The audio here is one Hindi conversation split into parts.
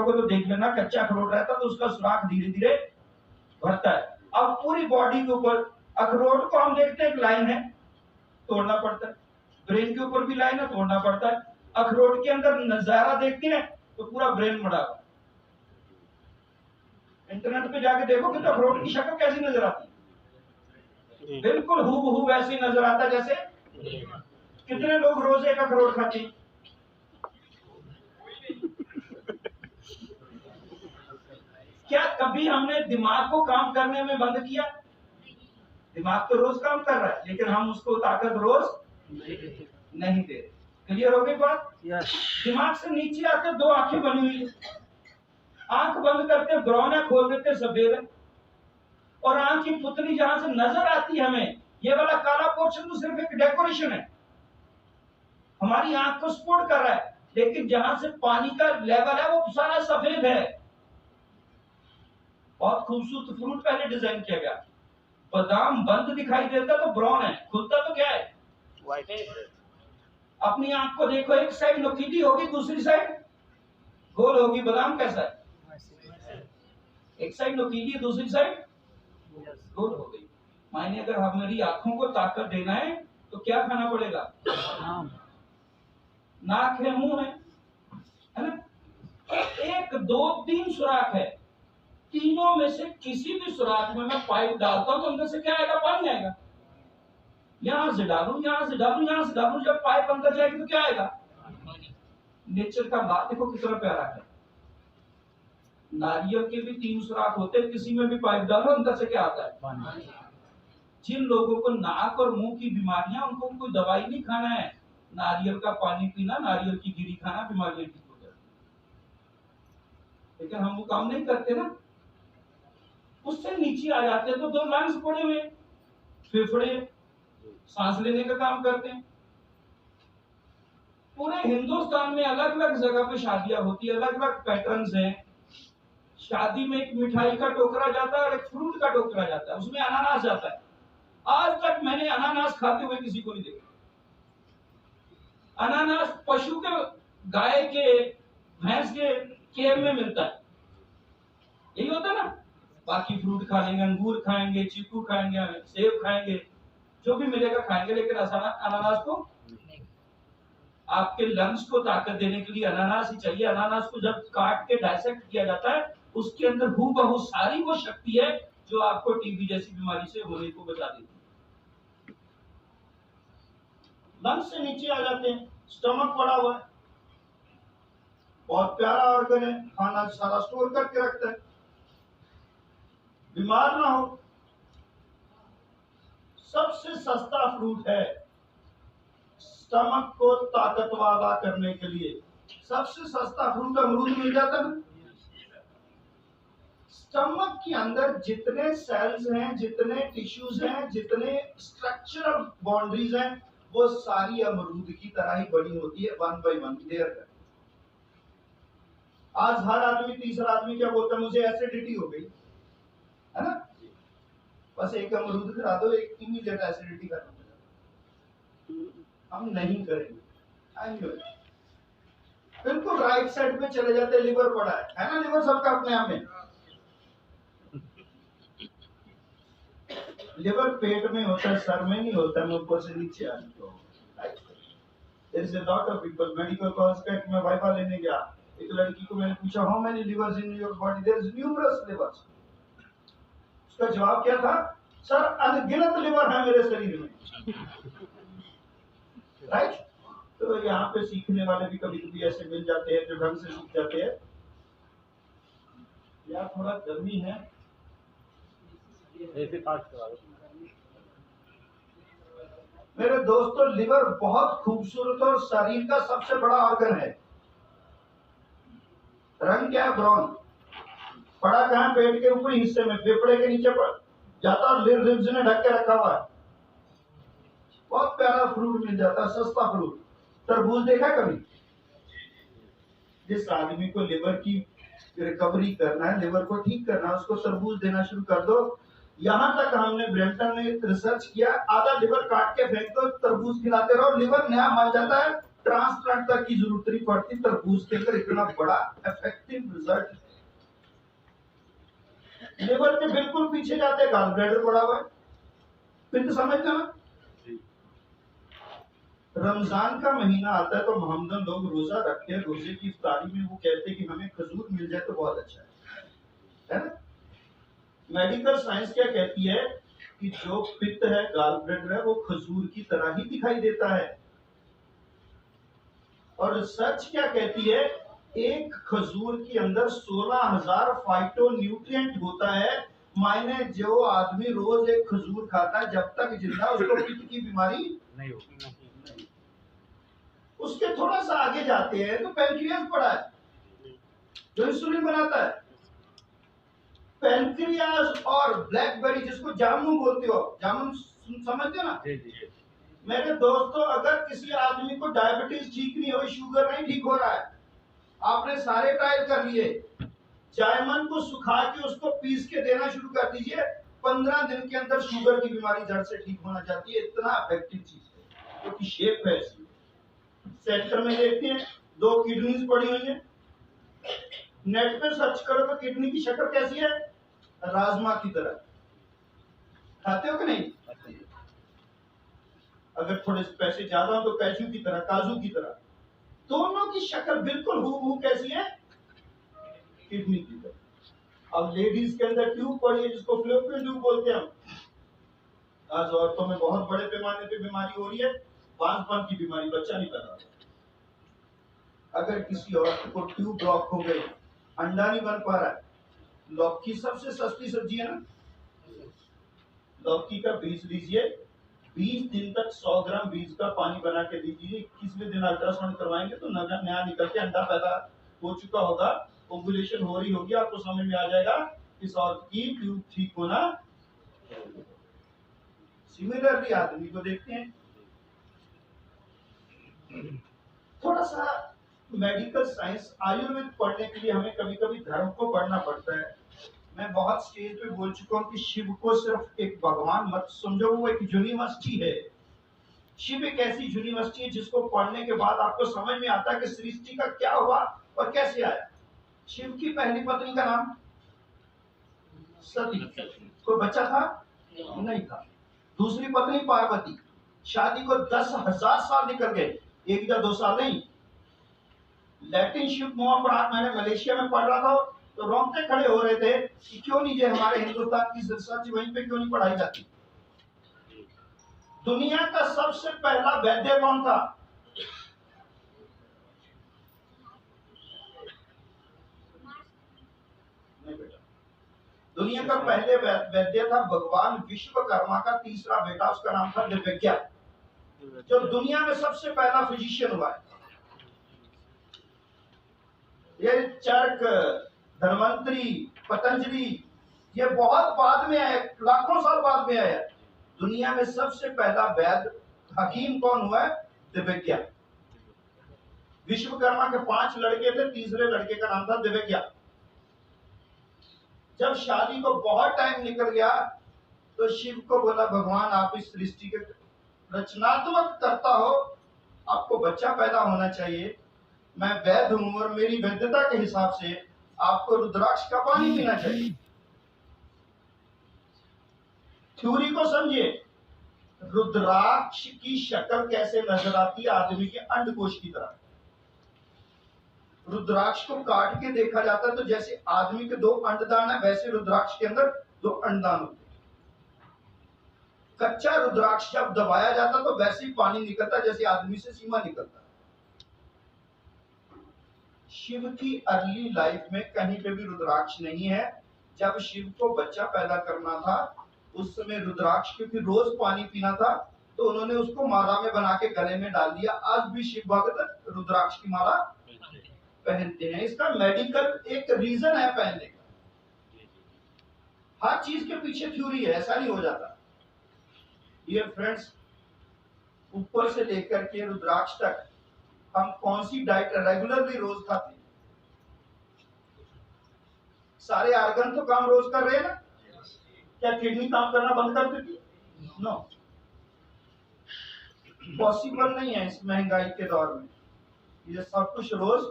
डॉक्टर को तो देख लेना, कच्चा अखरोट रहता तो उसका सुराख धीरे धीरे भरता है। अब पूरी बॉडी के ऊपर अखरोट को हम देखते हैं एक लाइन है, तोड़ना पड़ता है। ब्रेन के ऊपर भी लाइन है, तोड़ना पड़ता है। अखरोट के अंदर नजारा देखते हैं तो पूरा ब्रेन मड़ा हुआ। इंटरनेट पे जाके देखोगे तो अखरोट की शक्ल कैसी नजर आती है, बिल्कुल हूबहू वैसी नजर आता है जैसे। कितने लोग रोज एक अखरोट खाते हैं? क्या कभी हमने दिमाग को काम करने में बंद किया? दिमाग तो रोज काम कर रहा है, लेकिन हम उसको ताकत रोज नहीं दे। क्लियर हो गई बात? दिमाग से नीचे आते दो आंखें बनी हुई है, आंख बंद करते ब्राउन है, खोल देते सफेद है। और आंख की पुतली जहां से नजर आती है हमें, ये वाला काला पोर्शन तो सिर्फ एक डेकोरेशन है, हमारी आंख को सपोर्ट कर रहा है, लेकिन जहां से पानी का लेवल है वो सारा सफेद है। बहुत खूबसूरत फ्रूट पहले डिजाइन किया गया। बादाम बंद दिखाई देता तो ब्राउन है, खुलता तो क्या है? व्हाइट है। अपनी आंख को देखो, एक साइड नुकीली होगी, दूसरी साइड गोल होगी। बादाम कैसा है? एक साइड नुकीली, दूसरी साइड गोल हो गई। मायने अगर हमारी आंखों को ताकत देना है तो क्या खाना पड़ेगा? नाक है, मुंह है ना? एक दो तीन सुराख है, तीनों में से किसी भी सुराख में मैं पाइप डालता हूं तो अंदर से क्या आएगा? पानी आएगा। यहां से डालूं, यहां से डालूं, यहां से डालूं, जब पाइप अंदर जाएगी तो क्या आएगा? नेचर का बात देखो कितना प्यारा है। नारियल के भी तीन सुराख होते हैं, किसी में भी पाइप डालो अंदर से क्या आता है? जिन लोगों को नाक और मुंह की बीमारियां, उनको कोई दवाई नहीं खाना है, नारियल का पानी पीना, नारियल की गिरी खाना, बीमारियां ठीक हो जाती। लेकिन हम वो काम नहीं करते ना, उससे नीचे आ जाते हैं तो दो लंग्स पड़े हुए, फेफड़े सांस लेने का काम करते हैं। पूरे हिंदुस्तान में अलग अलग जगह पे शादियां होती है, अलग अलग पैटर्न्स हैं। शादी में एक मिठाई का टोकरा जाता है और एक फ्रूट का टोकरा जाता है, उसमें अनानास जाता है। आज तक मैंने अनानास खाते हुए किसी को नहीं देखा। अनानास पशु के, गाय के, भैंस के केयर में मिलता है, यही होता है ना। बाकी फ्रूट खा लेंगे, अंगूर खाएंगे, चीकू खाएंगे, सेब खाएंगे, जो भी मिलेगा खाएंगे, लेकिन अनानास को, आपके लंग्स को ताकत देने के लिए अनानास ही चाहिए। अनानास को जब काट के डाइसेक्ट किया जाता है, उसके अंदर हूबहू सारी वो शक्ति है जो आपको टीबी जैसी बीमारी से होने को बचा देती है। लंग्स से नीचे आ जाते हैं, स्टमक पड़ा हुआ है, बहुत प्यारा ऑर्गन है, खाना सारा स्टोर करके रखता है, बीमार ना हो। सबसे सस्ता फ्रूट है स्टमक को ताकत वाला करने के लिए। सबसे सस्ता फ्रूट अमरूद मिल जाता है। स्टमक के अंदर जितने सेल्स हैं, जितने टिश्यूज हैं, जितने स्ट्रक्चरल बाउंड्रीज हैं, वो सारी अमरूद की तरह ही बनी होती है, 1 by 1 लेयर कर। आज हर आदमी, तीसरा आदमी क्या बोलता है? मुझे एसिडिटी हो गई, है ना? बस एक अमरूद खिला दो, एक इमीडिएट एसिडिटी खत्म हो जाती। हम नहीं करेंगे। बिल्कुल राइट साइड पे चले जाते हैं, लिवर पड़ा है ना? लिवर सबका अपने आप में। लिवर पेट में होता है, सर में नहीं होता है, ऊपर से नीचे आने को। There is a lot of people, medical prospect में वाइफा लेने गया, एक लड़की को मैंने पूछा, how many livers in your body? There is numerous livers. उसका जवाब क्या था? सर अनगिनत लिवर है मेरे शरीर में। राइट? तो यहाँ पे सीखने वाले भी कभी कभी ऐसे मिल जाते हैं जो ढंग से सीख जाते हैं। यार थोड़ा गर्मी है, मेरे दोस्तों। लिवर बहुत खूबसूरत और शरीर का सबसे बड़ा ऑर्गन है। रंग क्या है? ब्राउन। पड़ा कहाँ? पेट के ऊपरी हिस्से में, फेफड़े के नीचे पड़ जाता और रिब्स ने ढक के रखा हुआ है। बहुत प्यारा फ्रूट मिल जाता है, सस्ता फ्रूट। तरबूज देखा कभी? जिस आदमी को लिवर की रिकवरी करना है, लिवर को ठीक करना है, उसको तरबूज देना शुरू कर दो। यहाँ तक हमने ब्रैम्पटन में रिसर्च किया, आधा लिवर काट के फेंक दो, तरबूज खिलाते रहो, लिवर नया बन जाता है ट्रांसप्लांट तक की जरूरत नहीं पड़ती, तरबूज के अंदर इतना बड़ा इफेक्टिव रिजल्ट। लिवर के बिल्कुल पीछे जाते हैं, गॉल ब्लैडर पड़ा हुआ है। फिर तो समझते ना, रमजान का महीना आता है तो मोहम्मदन लोग रोजा रखते हैं। रोजे की इफ्तारी में वो कहते हैं कि हमें खजूर मिल जाए तो बहुत अच्छा है ना। मेडिकल साइंस क्या कहती है कि जो पित्त है, गॉल ब्लैडर है, वो खजूर की तरह ही दिखाई देता है। और सच क्या कहती है, एक खजूर के अंदर 16,000 फाइटो न्यूट्रिएंट होता है। मायने जो आदमी रोज एक खजूर खाता है, जब तक जिंदा उसको पित्त की बीमारी नहीं होगी। उसके थोड़ा सा आगे जाते हैं तो पैंक्रियास पड़ा है जो इंसुलिन बनाता है। पैंक्रियास और ब्लैकबेरी, जिसको जामुन बोलते हो, जामुन समझते हो ना। मेरे दोस्तों, अगर किसी आदमी को डायबिटीज ठीक नहीं हो, शुगर नहीं ठीक हो रहा है, आपने सारे ट्रायल कर लिए, जायमन को सुखा के उसको पीस के देना शुरू कर दीजिए, 15 दिन के अंदर शुगर की बीमारी जड़ से ठीक होना चाहती है। इतना इफेक्टिव चीज है, क्योंकि शेप है ऐसी। सेंटर में देखते हैं 2 किडनीज पड़ी हुई है। नेट पे सर्च करो तो किडनी की शक्ल कैसी है, राजमा की तरह। खाते हो कि नहीं? अगर थोड़े पैसे ज्यादा हो तो कैशू की तरह, काजू की तरह। दोनों की शक्ल बिल्कुल हूबहू कैसी है, किडनी की तरह। अब लेडीज के अंदर ट्यूब पड़ी है, जिसको फ्लोपियन ट्यूब बोलते हैं हम। आज औरतों में बहुत बड़े पैमाने पे बीमारी हो रही है, बांझपन की बीमारी, बच्चा नहीं पैदा होता। अगर किसी औरत को ट्यूब ब्लॉक हो गई, अंडा नहीं बन पा रहा है, लौकी सबसे सस्ती सब्जी है ना, लौकी का बीज लीजिए, 20 दिन तक 100 ग्राम बीज का पानी बना के दीजिए। 21वें दिन अल्ट्रासाउंड करवाएंगे तो नया निकल के अंडा पैदा हो चुका होगा, ओव्यूलेशन हो रही होगी, आपको समझ में आ जाएगा इस औरत की ट्यूब ठीक होना। सिमिलरली आदमी को देखते हैं, थोड़ा सा मेडिकल साइंस, आयुर्वेद पढ़ने के लिए हमें कभी कभी धर्म को पढ़ना पड़ता है। मैं बहुत स्टेज पे बोल चुका हूँ कि शिव को सिर्फ एक भगवान मत समझो, वो एक यूनिवर्सिटी है। शिव एक ऐसी यूनिवर्सिटी है जिसको पढ़ने के बाद आपको समझ में आता है कि सृष्टि का क्या हुआ और कैसे आया। शिव की पहली पत्नी का नाम सती। कोई बच्चा था? नहीं था। दूसरी पत्नी पार्वती, शादी को 10,000 साल निकल गए, 1 या 2 साल नहीं। लैटिन शिव महापुराण मैंने मलेशिया में पढ़ रहा था तो रोंगटे खड़े हो रहे थे कि क्यों नहीं, जो हमारे हिंदुस्तान की रिसर्च वहीं पे क्यों नहीं पढ़ाई जाती। दुनिया का सबसे पहला वैद्य कौन था? नहीं बेटा, दुनिया का पहले वैद्य था भगवान विश्वकर्मा का तीसरा बेटा, उसका नाम था दिव्यज्ञ, जो दुनिया में सबसे पहला फिजिशियन हुआ है। ये चरक, धन्वंतरी, पतंजलि, ये बहुत बाद में आए, लाखों साल बाद में आया। दुनिया में सबसे पहला वैद्य हकीम कौन हुआ है? दिव्यज्ञ। विश्वकर्मा के 5 लड़के थे, तीसरे लड़के का नाम था दिव्यज्ञ। जब शादी को बहुत टाइम निकल गया तो शिव को बोला, भगवान आप इस सृष्टि के रचनात्मक करता हो, आपको बच्चा पैदा होना चाहिए, मैं वैद्य हूं और मेरी वैद्यता के हिसाब से आपको रुद्राक्ष का पानी पीना चाहिए। थ्योरी को समझिए, रुद्राक्ष की शक्ल कैसे नजर आती है? आदमी के अंडकोश की तरह। रुद्राक्ष को काट के देखा जाता है तो जैसे आदमी के 2 अंडदान है, वैसे रुद्राक्ष के अंदर 2 अंडदान होते हैं। कच्चा रुद्राक्ष जब दबाया जाता तो वैसे ही पानी निकलता जैसे आदमी से सीमा निकलता। शिव की अर्ली लाइफ में कहीं पे भी रुद्राक्ष नहीं है। जब शिव को बच्चा पैदा करना था उस समय रुद्राक्ष, क्योंकि रोज पानी पीना था, तो उन्होंने उसको माला में बना के गले में डाल दिया। आज भी शिव भक्त रुद्राक्ष की माला पहनते हैं। इसका मेडिकल एक रीजन है पहनने का। हर चीज के पीछे थ्योरी है, ऐसा नहीं हो जाता। डियर फ्रेंड्स, ऊपर से लेकर के रुद्राक्ष तक हम कौन सी डाइट रेगुलरली रोज खाते हैं? सारे आर्गन तो काम रोज कर रहे हैं ना। क्या किडनी काम करना बंद कर देती? नो। पॉसिबल नहीं है इस महंगाई के दौर में। ये सब कुछ रोज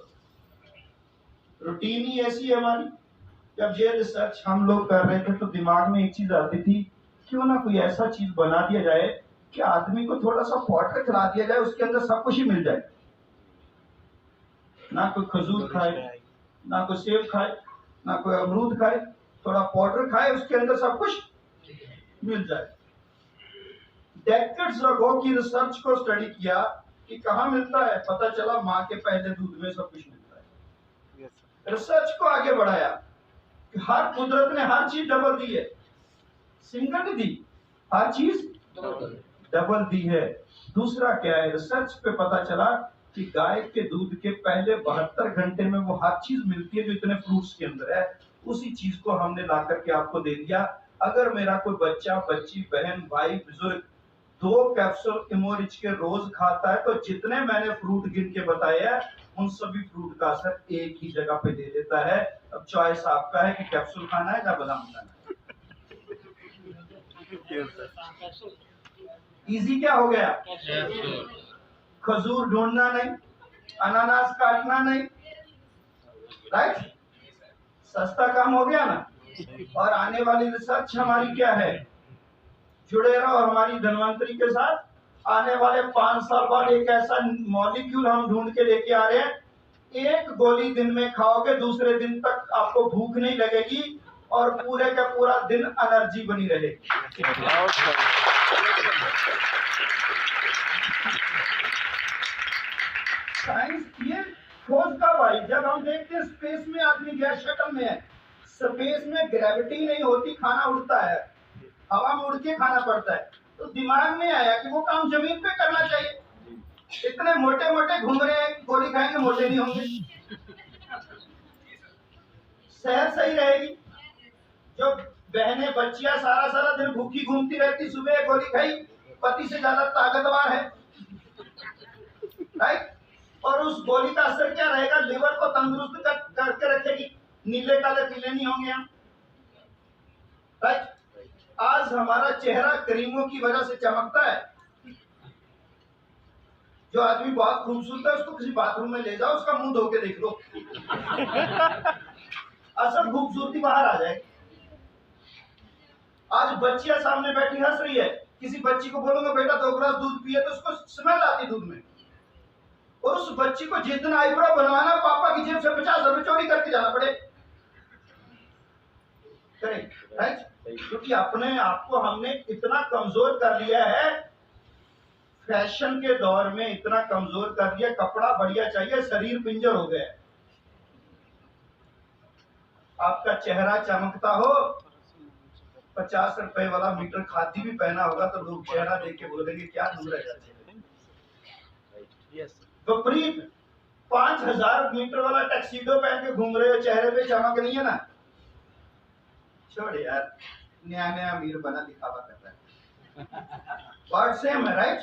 रूटीन ही ऐसी है हमारी। जब ये रिसर्च हम लोग कर रहे थे तो दिमाग में एक चीज आती थी, क्यों ना कोई ऐसा चीज बना दिया जाए कि आदमी को थोड़ा सा पाउडर खिला दिया जाए, उसके अंदर सब कुछ ही मिल जाए। ना कोई खजूर खाए, ना कोई सेब खाए, ना कोई अमरूद खाए, थोड़ा पाउडर खाए, उसके अंदर सब कुछ मिल जाए। डेकेड्स अगो की रिसर्च को स्टडी किया कि कहाँ मिलता है, पता चला माँ के पहले दूध में सब कुछ मिलता है। रिसर्च को आगे बढ़ाया कि हर कुदरत ने हर चीज डबल दी है, सिंगल नहीं दी, हर चीज डबल दी है। दूसरा क्या है, रिसर्च पे पता चला कि गाय के दूध के पहले 72 घंटे में वो हर चीज मिलती है जो इतने फ्रूट्स के अंदर है। उसी चीज को हमने ला करके आपको दे दिया। अगर मेरा कोई बच्चा, बच्ची, बहन, भाई, बुजुर्ग 2 कैप्सूल इमोरिच के रोज खाता है तो जितने मैंने फ्रूट गिन के बताए हैं उन सभी फ्रूट का असर एक ही जगह पे दे देता है। अब चॉइस आपका है कि कैप्सूल खाना है या बादाम खाना है। इजी क्या हो गया, खजूर ढूंढना नहीं, अनानास काटना नहीं, राइट, सस्ता काम हो गया ना। और आने वाली रिसर्च हमारी क्या है, जुड़े रहो हमारी धनवंतरी के साथ। आने वाले 5 साल बाद एक ऐसा मॉलिक्यूल हम ढूंढ के लेके आ रहे हैं, एक गोली दिन में खाओगे दूसरे दिन तक आपको भूख नहीं लगेगी और पूरे का पूरा दिन एनर्जी बनी रहेगी। साइंस ये खोज कब आई, जब हम देखते हैं स्पेस में आदमी गैस शटल में है, स्पेस में ग्रेविटी नहीं होती, खाना उड़ता है, हवा में उड़ के खाना पड़ता है, तो दिमाग में आया कि वो काम जमीन पे करना चाहिए। इतने मोटे मोटे घूम रहे हैं, गोली खाएंगे मोटे नहीं होंगे, सेहत सही रहेगी। जो बहनें बच्चियां सारा सारा दिन भूखी घूमती रहती, सुबह गोली खाई, पति से ज्यादा ताकतवर है, राइट। और उस गोली का असर क्या रहेगा, लिवर को तंदुरुस्त करके रखेगी, नीले काले पीले नहीं होंगे हम, राइट। आज हमारा चेहरा क्रीमों की वजह से चमकता है। जो आदमी बहुत खूबसूरत है उसको किसी बाथरूम में ले जाओ, उसका मुंह धो के देख लो, असल खूबसूरती बाहर आ जाएगी। आज बच्चियां सामने बैठी हंस रही है, किसी बच्ची को बोलूंगा बेटा 2 गिलास दूध पिए तो उसको स्मेल आती दूध में, और उस बच्ची को जितना आईब्रो बनवाना पापा की जेब से 50 रुपए चोरी करके जाना पड़े, करेक्ट, राइट। क्योंकि अपने आप को हमने इतना कमजोर कर लिया है, फैशन के दौर में इतना कमजोर कर दिया, कपड़ा बढ़िया चाहिए, शरीर पिंजर हो गया। आपका चेहरा चमकता हो, 50 रुपए वाला मीटर खादी भी पहना होगा तो लोग चेहरा देख के बोलेंगे क्या घूम रहे हैं। विपरीत 5000 मीटर वाला टैक्सीडो पहन के घूम रहे हो, चेहरे पे चमक नहीं है ना, छोड़ यार, नया नया अमीर बना दिखावा कर रहा है। वर्ड सेम है, राइट।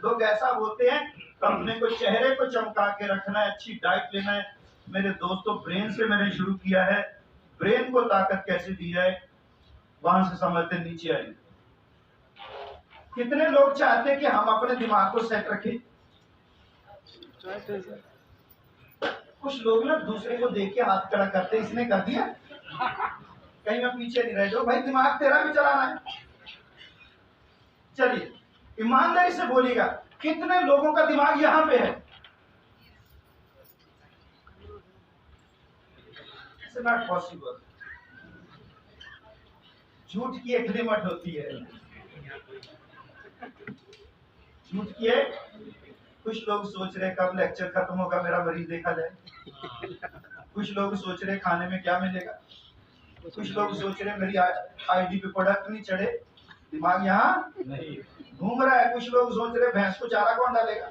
लोग ऐसा बोलते हैं अपने को चेहरे को चमका के रखना है, अच्छी डाइट लेना है। मेरे दोस्तों, ब्रेन से मैंने शुरू किया है, ब्रेन को ताकत कैसे दी जाए वहां से समझते नीचे आए। कितने लोग चाहते हैं कि हम अपने दिमाग को सेट रखें। कुछ लोग ना दूसरे को देख के हाथ खड़ा करते, इसने कर दिया कहीं मैं पीछे नहीं रह जाऊं। भाई दिमाग तेरा भी चलाना है। चलिए ईमानदारी से बोलिएगा, कितने लोगों का दिमाग यहां पे है? It's not possible. झूठ की एक लिमिट होती है, झूठ की एक। कुछ लोग सोच रहे कब लेक्चर खत्म होगा मेरा मरीज देखा जाए, कुछ लोग सोच रहे खाने में क्या मिलेगा, कुछ लोग सोच रहे मेरी आईडी पे प्रोडक्ट नहीं चढ़े, दिमाग यहाँ नहीं घूम रहा है। कुछ लोग सोच रहे भैंस को चारा कौन डालेगा।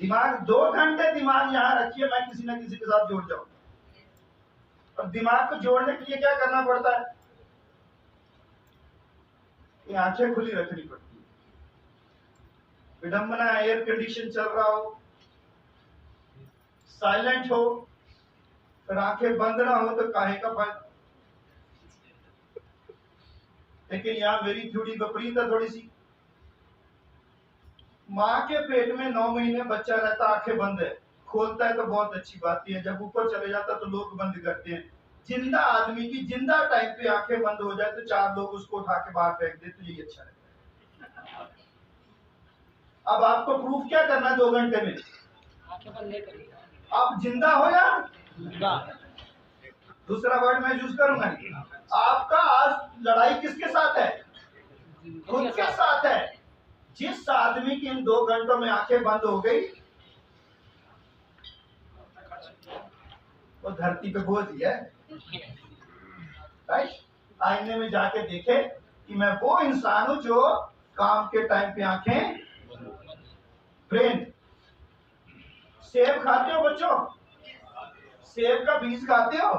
दिमाग 2 घंटे दिमाग यहाँ रखिए, मैं किसी न किसी के साथ जोड़ जाऊं। और दिमाग को जोड़ने के लिए क्या करना पड़ता है, ये आंखें खुली रखनी पड़ती है। विडंबना, एयर कंडीशन चल रहा हो, साइलेंट हो, फिर आंखें बंद ना हो तो काहे का फायदा। लेकिन यहाँ मेरी थोड़ी विपरीत है, थोड़ी सी माँ के पेट में 9 महीने बच्चा रहता, आंखें बंद है, खोलता है तो बहुत अच्छी बात है, जब ऊपर चले जाता तो लोग बंद करते हैं। जिंदा आदमी की जिंदा टाइम पे आंखें बंद हो जाए तो 4 लोग उसको उठा के बाहर फेंक दे तो यही अच्छा है। अब आपको प्रूफ क्या करना है 2 घंटे में? आंखें बंद नहीं करिए, आप जिंदा हो या दूसरा वर्ड मैं यूज करूंगा। आपका आज लड़ाई किसके साथ है? खुद के साथ है। जिस आदमी की इन 2 घंटों में आंखें बंद हो गई वो धरती पे बोझ है। आईने में जाके देखे कि मैं वो इंसान हूं जो काम के टाइम पे आंखें। ब्रेन। सेब खाते हो बच्चों? सेब का बीज खाते हो?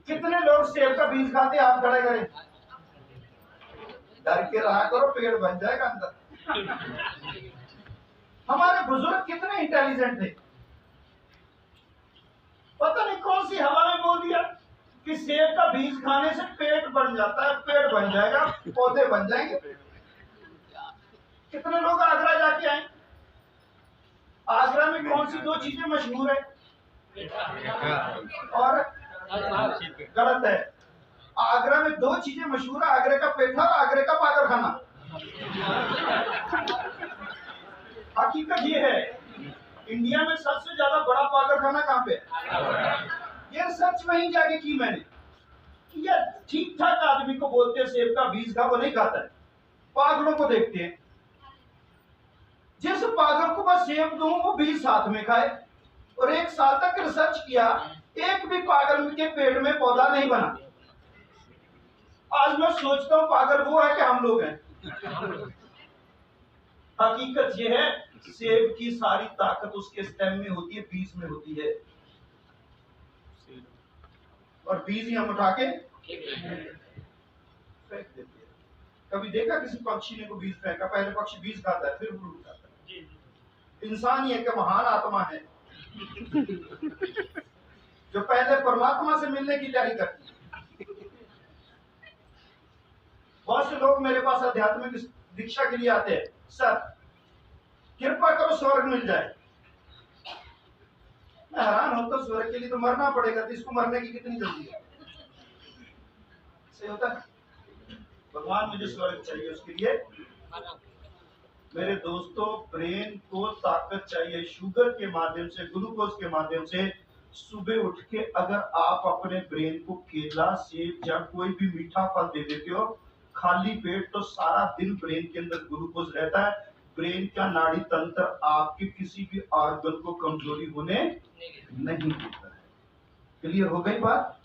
कितने लोग सेब का बीज खाते हैं? आप खड़े करें। डर के रहा करो, पेड़ बन जाएगा अंदर। हमारे बुजुर्ग कितने इंटेलिजेंट थे, पता नहीं कौन सी हवा में बोल दिया कि सेब का बीज खाने से पेट बन जाता है, पेड़ बन जाएगा, पौधे बन जाएंगे। कितने लोग आगरा जाके आए? आगरा में कौन सी 2 चीजें मशहूर है? और गलत है। आगरा में 2 चीजें मशहूर है, आगरे का पेठा और आगरे का पागल खाना। हकीकत ये है, इंडिया में सबसे ज्यादा बड़ा पागल खाना कहाँ पे है? ये सच वहीं जाके की मैंने कि यार ठीक ठाक आदमी को बोलते हैं सेब का बीज खा, वो नहीं खाता है। पागलों को देखते हैं, जिस पागल को बस सेब दूं वो बीज साथ में खाए। और 1 साल तक रिसर्च किया, एक भी पागल के पेट में पौधा नहीं बना। आज मैं सोचता हूं पागल वो है कि हम लोग हैं। हकीकत ये है, सेब की सारी ताकत उसके स्टेम में होती है, बीज में होती है, और बीज ही हम उठा के फेंक देते हैं। कभी देखा किसी पक्षी ने को बीज फेंका? पहले पक्षी बीज खाता है, फिर फ्रूट खाता है। इंसान ही एक महान आत्मा है जो पहले परमात्मा से मिलने की तैयारी करती है। बहुत से लोग मेरे पास आध्यात्मिक दीक्षा के लिए आते हैं, सर कृपा करो स्वर्ग मिल जाए। मैं हैरान होता हूं, स्वर्ग के लिए तो मरना पड़ेगा, तो इसको मरने की कितनी जल्दी है? सही होता है। भगवान मुझे स्वर्ग चाहिए, उसके लिए मेरे दोस्तों ब्रेन को ताकत चाहिए शुगर के माध्यम से, ग्लूकोज के माध्यम से। सुबह उठ के अगर आप अपने ब्रेन को केला, सेब या कोई भी मीठा फल दे देते हो खाली पेट, तो सारा दिन ब्रेन के अंदर ग्लूकोज रहता है। ब्रेन का नाड़ी तंत्र आपके किसी भी ऑर्गन को कमजोरी होने नहीं देता है। क्लियर हो गई बात?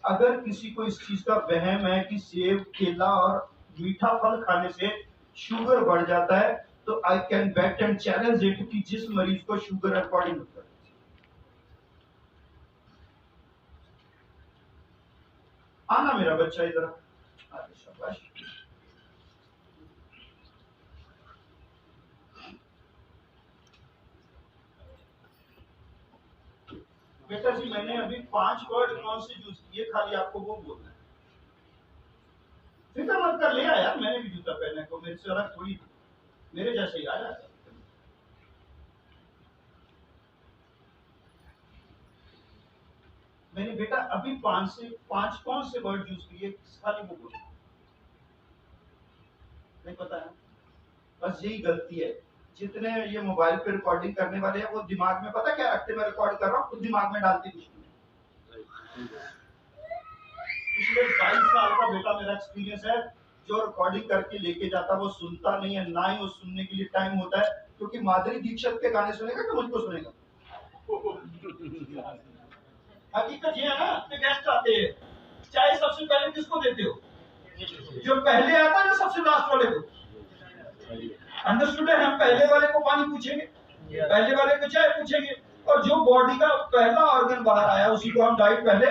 अगर किसी को इस चीज का वहम है कि सेब, केला और मीठा फल खाने से शुगर बढ़ जाता है, तो I can bet and challenge it कि जिस मरीज को शुगर अकॉर्डिंग होता है, आना मेरा बच्चा इधर, शाबाश। बेटा जी मैंने अभी 5 वर्ड कौन से यूज किए, खाली आपको वो बोलना है। फिक्र मत कर, ले आया, मैंने भी जूता पहने को, मेरे से अलग थोड़ी, मेरे जैसे ही आया। मैंने बेटा अभी 5 कौन से वर्ड यूज किए, खाली वो बोलो। नहीं पता है? बस यही गलती है। जितने ये मोबाइल पे रिकॉर्डिंग करने वाले हैं वो दिमाग में पता क्या रखते, मैं रिकॉर्ड कर रहा हूँ, खुद दिमाग में डालते कुछ नहीं। पिछले 22 साल का बेटा मेरा एक्सपीरियंस है, जो रिकॉर्डिंग करके लेके जाता वो सुनता नहीं है, ना ही वो सुनने के लिए टाइम होता है, क्योंकि माधुरी दीक्षित के गाने सुनेगा कि मुझको सुनेगा? हकीकत ये है ना कि गेस्ट आते हैं, चाय सबसे पहले किसको देते हो? जो पहले आता है ना सबसे लास्ट वाले को। अंडरस्टूड है? हम पहले वाले को पानी पूछेंगे, पहले वाले को चाय पूछेंगे, और जो बॉडी का पहला ऑर्गन बाहर आया उसी को हम डाइट पहले